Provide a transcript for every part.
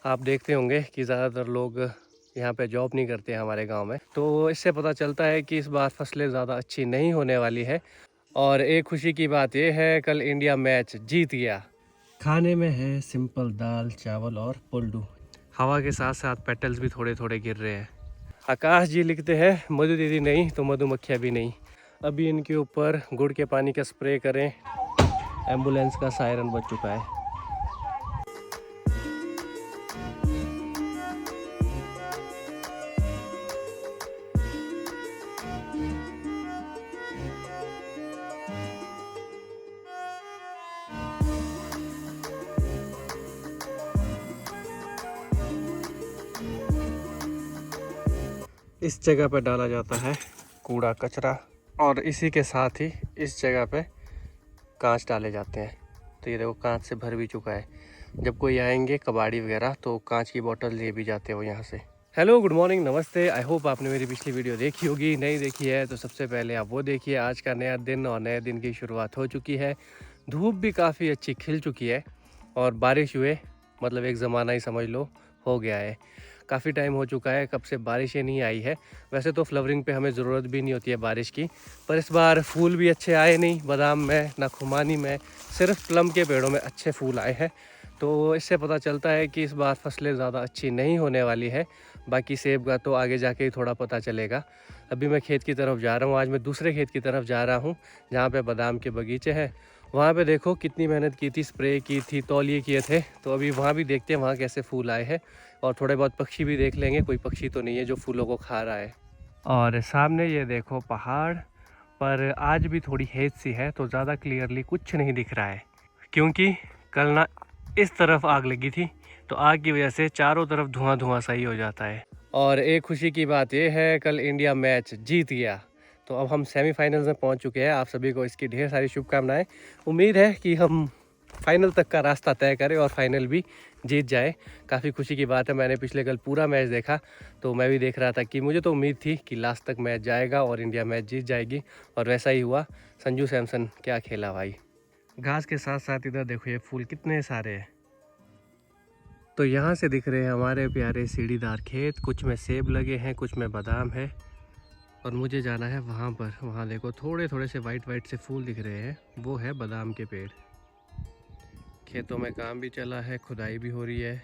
आप देखते होंगे कि ज़्यादातर लोग यहाँ पे जॉब नहीं करते हैं हमारे गांव में, तो इससे पता चलता है कि इस बार फसलें ज़्यादा अच्छी नहीं होने वाली है। और एक खुशी की बात यह है, कल इंडिया मैच जीत गया। खाने में है सिंपल दाल चावल और पुल्डू। हवा के साथ साथ पेटल्स भी थोड़े थोड़े गिर रहे हैं। आकाश जी लिखते हैं मधु दीदी नहीं तो मधुमक्खियाँ भी नहीं। अभी इनके ऊपर गुड़ के पानी का स्प्रे करें। एम्बुलेंस का सायरन बज चुका है। इस जगह पर डाला जाता है कूड़ा कचरा, और इसी के साथ ही इस जगह पे कांच डाले जाते हैं। तो ये देखो कांच से भर भी चुका है। जब कोई आएंगे कबाड़ी वगैरह तो कांच की बोतल ले भी जाते हो यहाँ से। हेलो, गुड मॉर्निंग, नमस्ते। आई होप आपने मेरी पिछली वीडियो देखी होगी। नहीं देखी है तो सबसे पहले आप वो देखिए। आज का नया दिन और नए दिन की शुरुआत हो चुकी है। धूप भी काफ़ी अच्छी खिल चुकी है और बारिश हुए मतलब एक ज़माना ही समझ लो हो गया है। काफ़ी टाइम हो चुका है कब से बारिशें नहीं आई है। वैसे तो फ्लावरिंग पे हमें ज़रूरत भी नहीं होती है बारिश की, पर इस बार फूल भी अच्छे आए नहीं, बादाम में ना खुमानी में, सिर्फ प्लम के पेड़ों में अच्छे फूल आए हैं। तो इससे पता चलता है कि इस बार फसलें ज़्यादा अच्छी नहीं होने वाली है। बाकी सेब का तो आगे जाके ही थोड़ा पता चलेगा। अभी मैं खेत की तरफ जा रहा हूँ। आज मैं दूसरे खेत की तरफ जा रहा हूँ जहाँ पे बादाम के बगीचे हैं। वहाँ पे देखो कितनी मेहनत की थी, स्प्रे की थी, तौलिए किए थे। तो अभी वहाँ भी देखते हैं वहाँ कैसे फूल आए हैं, और थोड़े बहुत पक्षी भी देख लेंगे। कोई पक्षी तो नहीं है जो फूलों को खा रहा है। और सामने ये देखो पहाड़, पर आज भी थोड़ी हेज सी है तो ज़्यादा क्लियरली कुछ नहीं दिख रहा है, क्योंकि कल ना इस तरफ आग लगी थी, तो आग की वजह से चारों तरफ धुआं धुआं सा ही हो जाता है। और एक खुशी की बात यह है, कल इंडिया मैच जीत गया। तो अब हम सेमीफाइनल्स में पहुंच चुके हैं। आप सभी को इसकी ढेर सारी शुभकामनाएं। उम्मीद है कि हम फाइनल तक का रास्ता तय करें और फाइनल भी जीत जाए। काफ़ी खुशी की बात है। मैंने पिछले कल पूरा मैच देखा, तो मैं भी देख रहा था कि मुझे तो उम्मीद थी कि लास्ट तक मैच जाएगा और इंडिया मैच जीत जाएगी, और वैसा ही हुआ। संजू सैमसन क्या खेला भाई। घास के साथ साथ इधर देखो ये फूल कितने सारे हैं। तो यहाँ से दिख रहे हैं हमारे प्यारे सीढ़ीदार खेत। कुछ में सेब लगे हैं, कुछ में बादाम है, और मुझे जाना है वहाँ पर। वहाँ देखो थोड़े थोड़े से वाइट वाइट से फूल दिख रहे हैं, वो है बादाम के पेड़। खेतों में काम भी चला है, खुदाई भी हो रही है।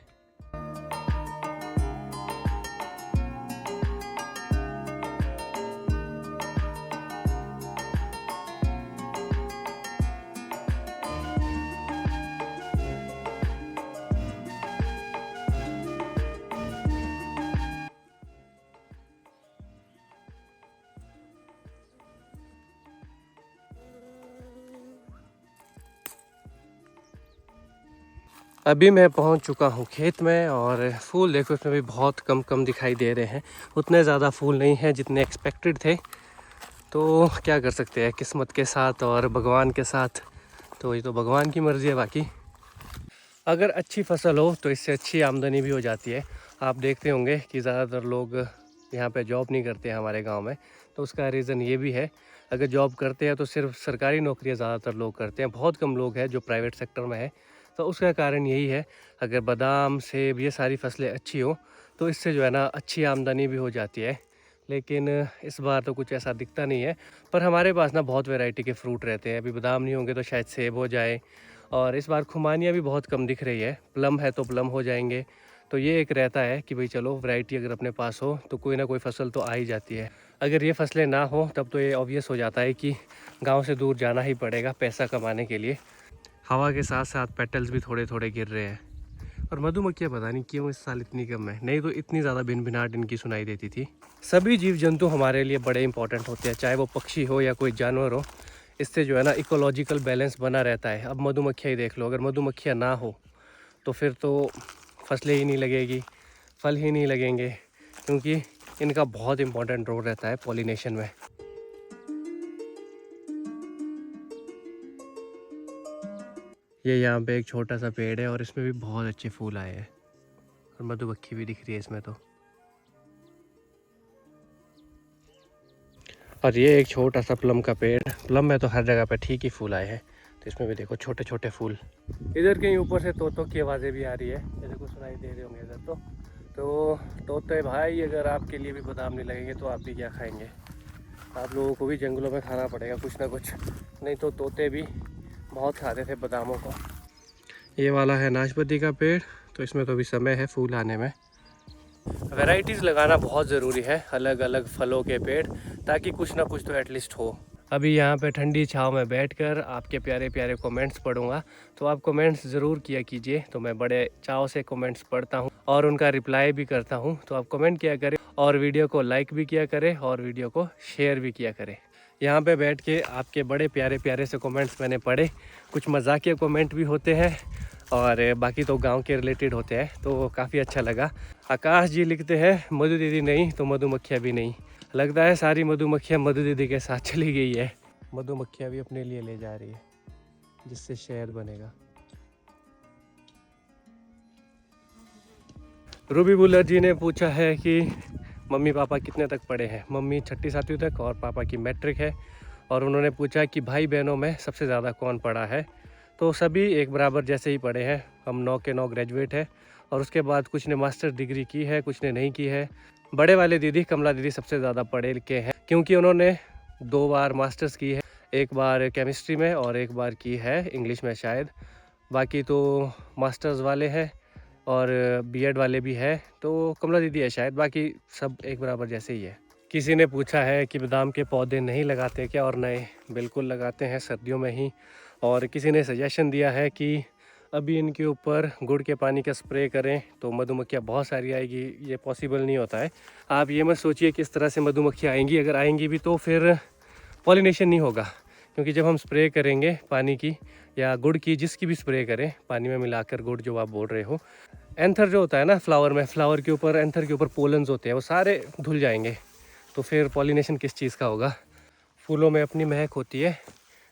अभी मैं पहुंच चुका हूं खेत में, और फूल देखो इसमें भी बहुत कम कम दिखाई दे रहे हैं। उतने ज़्यादा फूल नहीं हैं जितने एक्सपेक्टेड थे। तो क्या कर सकते हैं किस्मत के साथ और भगवान के साथ। तो ये तो भगवान की मर्ज़ी है। बाकी अगर अच्छी फसल हो तो इससे अच्छी आमदनी भी हो जाती है। आप देखते होंगे कि ज़्यादातर लोग यहाँ पे जॉब नहीं करते हैं हमारे गांव में, तो उसका रीज़न ये भी है। अगर जॉब करते हैं तो सिर्फ सरकारी नौकरियाँ ज़्यादातर लोग करते हैं, बहुत कम लोग हैं जो प्राइवेट सेक्टर में है। तो उसका कारण यही है। अगर बादाम सेब ये सारी फसलें अच्छी हो तो इससे जो है ना अच्छी आमदनी भी हो जाती है। लेकिन इस बार तो कुछ ऐसा दिखता नहीं है। पर हमारे पास ना बहुत वैरायटी के फ्रूट रहते हैं। अभी बादाम नहीं होंगे तो शायद सेब हो जाए, और इस बार खुमानियाँ भी बहुत कम दिख रही है। प्लम है तो प्लम हो जाएंगे। तो ये एक रहता है कि भाई चलो वैरायटी अगर अपने पास हो तो कोई ना कोई फसल तो आ ही जाती है। अगर ये फसलें ना हो तब तो ये ऑब्वियस हो जाता है कि गांव से दूर जाना ही पड़ेगा पैसा कमाने के लिए। हवा के साथ साथ पेटल्स भी थोड़े थोड़े गिर रहे हैं। और मधुमक्खियाँ पता नहीं क्यों इस साल इतनी कम है, नहीं तो इतनी ज़्यादा भिनभिनाहट इनकी सुनाई देती थी। सभी जीव जंतु हमारे लिए बड़े इंपॉर्टेंट होते हैं, चाहे वो पक्षी हो या कोई जानवर हो। इससे जो है ना इकोलॉजिकल बैलेंस बना रहता है। अब मधुमक्खियाँ ही देख लो, अगर मधुमक्खियाँ ना हो तो फिर तो फसलें ही नहीं लगेगी, फल ही नहीं लगेंगे, क्योंकि इनका बहुत इंपॉर्टेंट रोल रहता है पॉलिनेशन में। ये यहाँ पे एक छोटा सा पेड़ है और इसमें भी बहुत अच्छे फूल आए हैं, और मधुमक्खी भी दिख रही है इसमें तो। और ये एक छोटा सा प्लम का पेड़। प्लम में तो हर जगह पे ठीक ही फूल आए हैं, तो इसमें भी देखो छोटे छोटे फूल। इधर कहीं ऊपर से तोतों की आवाज़ें भी आ रही है, ये देखो सुनाई दे रहे होंगे इधर। तो तोते भाई अगर आपके लिए भी बादाम नहीं लगेंगे तो आप भी क्या खाएंगे? आप लोगों को भी जंगलों में खाना पड़ेगा कुछ ना कुछ, नहीं तो तोते भी बहुत खाते थे बादामों को। ये वाला है नाशपाती का पेड़, तो इसमें तो अभी समय है फूल आने में। वैरायटीज़ लगाना बहुत ज़रूरी है, अलग अलग फलों के पेड़, ताकि कुछ ना कुछ तो एटलीस्ट हो। अभी यहाँ पे ठंडी छाँव में बैठकर आपके प्यारे प्यारे कमेंट्स पढ़ूंगा, तो आप कमेंट्स ज़रूर किया कीजिए। तो मैं बड़े चाव से कमेंट्स पढ़ता हूँ और उनका रिप्लाई भी करता हूँ। तो आप कमेंट किया करें और वीडियो को लाइक भी किया करें और वीडियो को शेयर भी किया करें। यहाँ पे बैठ के आपके बड़े प्यारे प्यारे से कमेंट्स मैंने पढ़े, कुछ मजाकिया कमेंट भी होते हैं और बाकी तो गांव के रिलेटेड होते हैं, तो काफ़ी अच्छा लगा। आकाश जी लिखते हैं मधु दीदी नहीं तो मधुमक्खियाँ भी नहीं। लगता है सारी मधुमक्खियाँ मधु दीदी के साथ चली गई है। मधुमक्खियाँ भी अपने लिए ले जा रही है, जिससे शहद बनेगा। रूबी बुलर जी ने पूछा है कि मम्मी पापा कितने तक पढ़े हैं। मम्मी 6ठी 7वीं तक और पापा की मैट्रिक है। और उन्होंने पूछा कि भाई बहनों में सबसे ज़्यादा कौन पढ़ा है। तो सभी एक बराबर जैसे ही पढ़े हैं। हम 9 के 9 ग्रेजुएट है और उसके बाद कुछ ने मास्टर डिग्री की है, कुछ ने नहीं की है। बड़े वाले दीदी कमला दीदी सबसे ज़्यादा पढ़े लिखे हैं, क्योंकि उन्होंने 2 बार मास्टर्स की है, एक बार केमिस्ट्री में और एक बार की है इंग्लिश में शायद। बाकी तो मास्टर्स वाले हैं और बीएड वाले भी है, तो कमला दीदी है शायद, बाकी सब एक बराबर जैसे ही है। किसी ने पूछा है कि बादाम के पौधे नहीं लगाते क्या, और नए बिल्कुल लगाते हैं सर्दियों में ही। और किसी ने सजेशन दिया है कि अभी इनके ऊपर गुड़ के पानी का स्प्रे करें तो मधुमक्खियाँ बहुत सारी आएगी। ये पॉसिबल नहीं होता है। आप ये मत सोचिए किस तरह से मधुमक्खियाँ आएंगी, अगर आएंगी भी तो फिर पॉलिनेशन नहीं होगा, क्योंकि जब हम स्प्रे करेंगे पानी की या गुड़ की, जिसकी भी स्प्रे करें पानी में मिलाकर गुड़ जो आप बोल रहे हो, एंथर जो होता है ना फ्लावर में, फ्लावर के ऊपर एंथर के ऊपर पोलन्स होते हैं, वो सारे धुल जाएंगे। तो फिर पॉलिनेशन किस चीज़ का होगा? फूलों में अपनी महक होती है,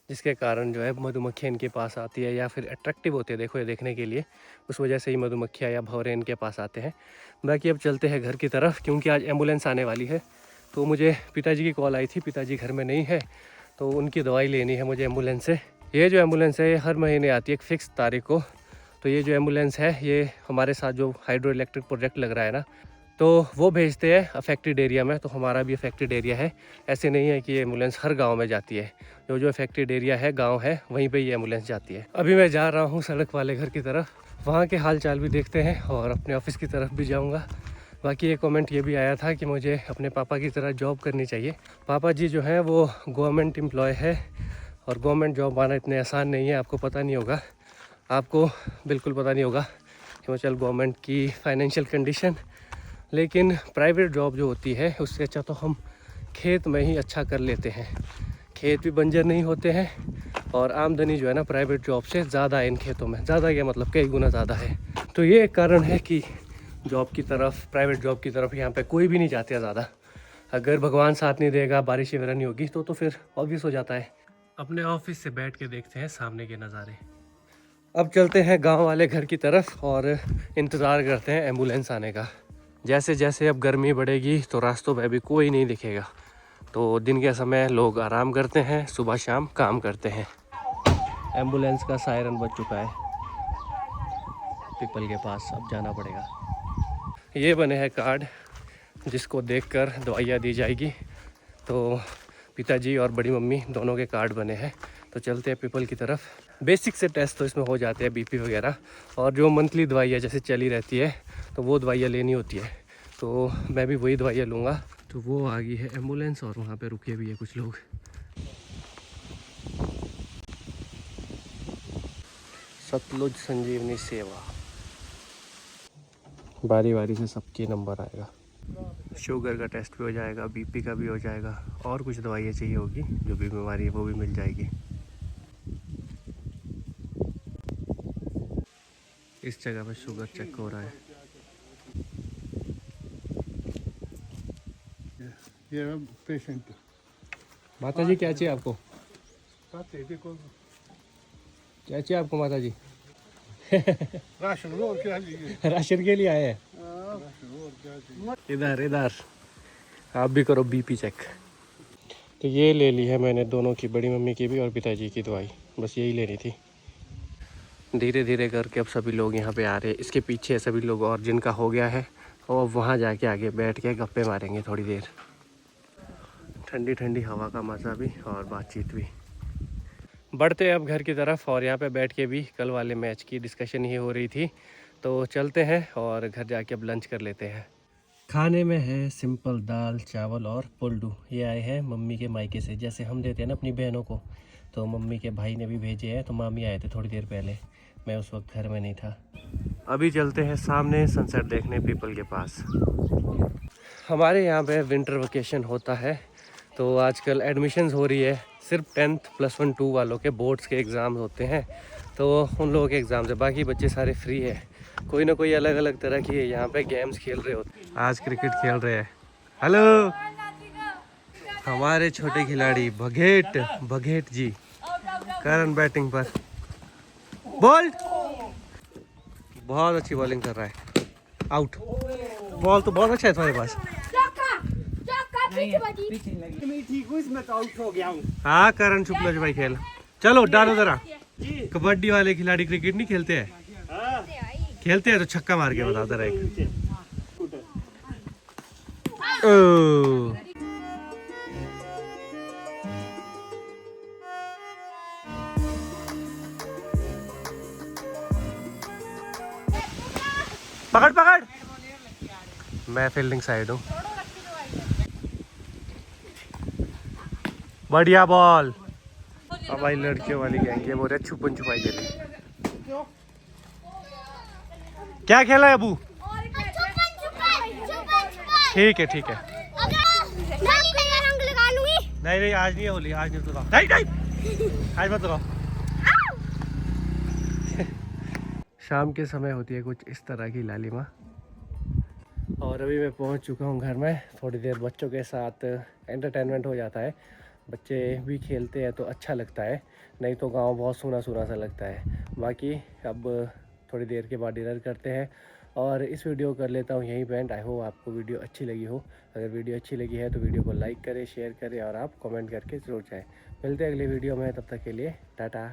जिसके कारण जो है मधुमक्खियाँ इनके पास आती है या फिर अट्रैक्टिव होते हैं, देखो ये देखने के लिए, उस वजह से ही मधुमक्खियाँ या भंवरे इनके पास आते हैं। बाकी अब चलते हैं घर की तरफ, क्योंकि आज एम्बुलेंस आने वाली है। तो मुझे पिताजी की कॉल आई थी, पिताजी घर में नहीं है, तो उनकी दवाई लेनी है मुझे एम्बुलेंस से। ये जो एम्बुलेंस है ये हर महीने आती है एक फ़िक्स तारीख को। तो ये जो एम्बुलेंस है ये हमारे साथ जो हाइड्रो इलेक्ट्रिक प्रोजेक्ट लग रहा है ना, तो वो भेजते हैं अफेक्टेड एरिया में। तो हमारा भी अफेक्टेड एरिया है, ऐसे नहीं है कि ये एम्बुलेंस हर गांव में जाती है। जो अफेक्टेड एरिया है, गांव है, वहीं पे ये एम्बुलेंस जाती है। अभी मैं जा रहा हूँ सड़क वाले घर की तरफ, वहाँ के हाल चाल भी देखते हैं और अपने ऑफिस की तरफ भी जाऊँगा। बाकी एक कमेंट ये भी आया था कि मुझे अपने पापा की तरह जॉब करनी चाहिए। पापा जी जो हैं वो गवर्नमेंट एम्प्लॉय है और गवर्नमेंट जॉब पाना इतने आसान नहीं है। आपको पता नहीं होगा, आपको बिल्कुल पता नहीं होगा हिमाचल गवर्नमेंट की फाइनेंशियल कंडीशन। लेकिन प्राइवेट जॉब जो होती है उससे अच्छा तो हम खेत में ही अच्छा कर लेते हैं। खेत भी बंजर नहीं होते हैं और आमदनी जो है ना प्राइवेट जॉब से ज़्यादा है इन खेतों में। ज़्यादा क्या मतलब कई गुना ज़्यादा है। तो ये एक कारण है कि जॉब की तरफ, प्राइवेट जॉब की तरफ यहाँ पे कोई भी नहीं जाते ज़्यादा। अगर भगवान साथ नहीं देगा, बारिश वगैरह नहीं होगी तो फिर ऑब्वियस हो जाता है। अपने ऑफिस से बैठ के देखते हैं सामने के नज़ारे। अब चलते हैं गांव वाले घर की तरफ और इंतज़ार करते हैं एम्बुलेंस आने का। जैसे जैसे अब गर्मी बढ़ेगी तो रास्तों में भी कोई नहीं दिखेगा। तो दिन के समय लोग आराम करते हैं, सुबह शाम काम करते हैं। एम्बुलेंस का सायरन बज चुका है, पीपल के पास अब जाना पड़ेगा। ये बने हैं कार्ड जिसको देखकर दवाइयाँ दी जाएगी। तो पिताजी और बड़ी मम्मी दोनों के कार्ड बने हैं। तो चलते हैं पीपल की तरफ। बेसिक से टेस्ट तो इसमें हो जाते हैं, बीपी वगैरह, और जो मंथली दवाइयाँ जैसे चली रहती है तो वो दवाइयाँ लेनी होती है। तो मैं भी वही दवाइयाँ लूँगा। तो वो आ गई है एम्बुलेंस और वहाँ पे रुके भी है कुछ लोग। सतलुज संजीवनी सेवा, बारी बारी से सबके नंबर आएगा। शुगर का टेस्ट भी हो जाएगा, बीपी का भी हो जाएगा, और कुछ दवाइयाँ चाहिए होगी, जो भी बीमारी है वो भी मिल जाएगी। इस जगह पे शुगर चेक हो रहा है। ये पेशेंट। माता जी क्या चाहिए आपको? क्या चाहिए आपको माता जी? राशन और क्या चाहिए? राशन के लिए आए हैं। इधर इधर आप भी करो बीपी चेक। तो ये ले ली है मैंने दोनों की, बड़ी मम्मी की भी और पिताजी की दवाई। बस यही लेनी थी। धीरे धीरे करके अब सभी लोग यहाँ पे आ रहे हैं। इसके पीछे सभी लोग और जिनका हो गया है और वहाँ जाके आगे बैठ के गप्पे मारेंगे थोड़ी देर। ठंडी ठंडी हवा का मज़ा भी और बातचीत भी। बढ़ते अब घर की तरफ और यहाँ पे बैठ के भी कल वाले मैच की डिस्कशन ही हो रही थी। तो चलते हैं और घर जाके अब लंच कर लेते हैं। खाने में है सिंपल दाल चावल और पुल्डू। ये आए हैं मम्मी के मायके से, जैसे हम देते हैं ना अपनी बहनों को। तो मम्मी के भाई ने भी भेजे हैं, तो मामी आए थे थोड़ी देर पहले, मैं उस वक्त घर में नहीं था। अभी चलते हैं सामने सनसेट देखने पीपल के पास। हमारे यहाँ पे विंटर वेकेशन होता है, तो आजकल एडमिशन्स हो रही है। सिर्फ 10th +1 2 वालों के बोर्ड्स के एग्ज़ाम होते हैं, तो उन लोगों के एग्ज़ाम से बाकी बच्चे सारे फ्री है। कोई ना कोई अलग अलग तरह की यहाँ पे गेम्स खेल रहे होते हैं। आज क्रिकेट खेल रहे हैं। हेलो, हमारे छोटे खिलाड़ी बघेट जी करन बैटिंग पर। बोल्ड बहुत अच्छी बॉलिंग कर रहा है। आउट। बॉल तो बहुत अच्छा है तुम्हारे पास। हाँ करण शुक्ला जी भाई खेल। चलो डालो जरा। कबड्डी वाले खिलाड़ी क्रिकेट नहीं खेलते हैं? खेलते हैं तो छक्का मार के बता जरा एक। पकड़ पकड़। मैं फील्डिंग साइड हूँ। बढ़िया बॉल। अब भाई लड़कियों वाली गैंग है, बोल रहे छुपन छुपाई के लिए। क्या खेला है अबू? ठीक है ठीक है। नहीं आज नहीं है होली, आज नहीं लगाओ। नहीं आज मत लगाओ। शाम के समय होती है कुछ इस तरह की लालिमा। और अभी मैं पहुंच चुका हूं घर में। थोड़ी देर बच्चों के साथ एंटरटेनमेंट हो जाता है, बच्चे भी खेलते हैं तो अच्छा लगता है, नहीं तो गांव बहुत सूना सूना सा लगता है। बाकी अब थोड़ी देर के बाद डिनर करते हैं और इस वीडियो कर लेता हूँ यहीं पे एंड। आई होप आपको वीडियो अच्छी लगी हो। अगर वीडियो अच्छी लगी है तो वीडियो को लाइक करें, शेयर करें और आप कमेंट करके ज़रूर जाएँ। मिलते हैं अगले वीडियो में, तब तक के लिए टाटा।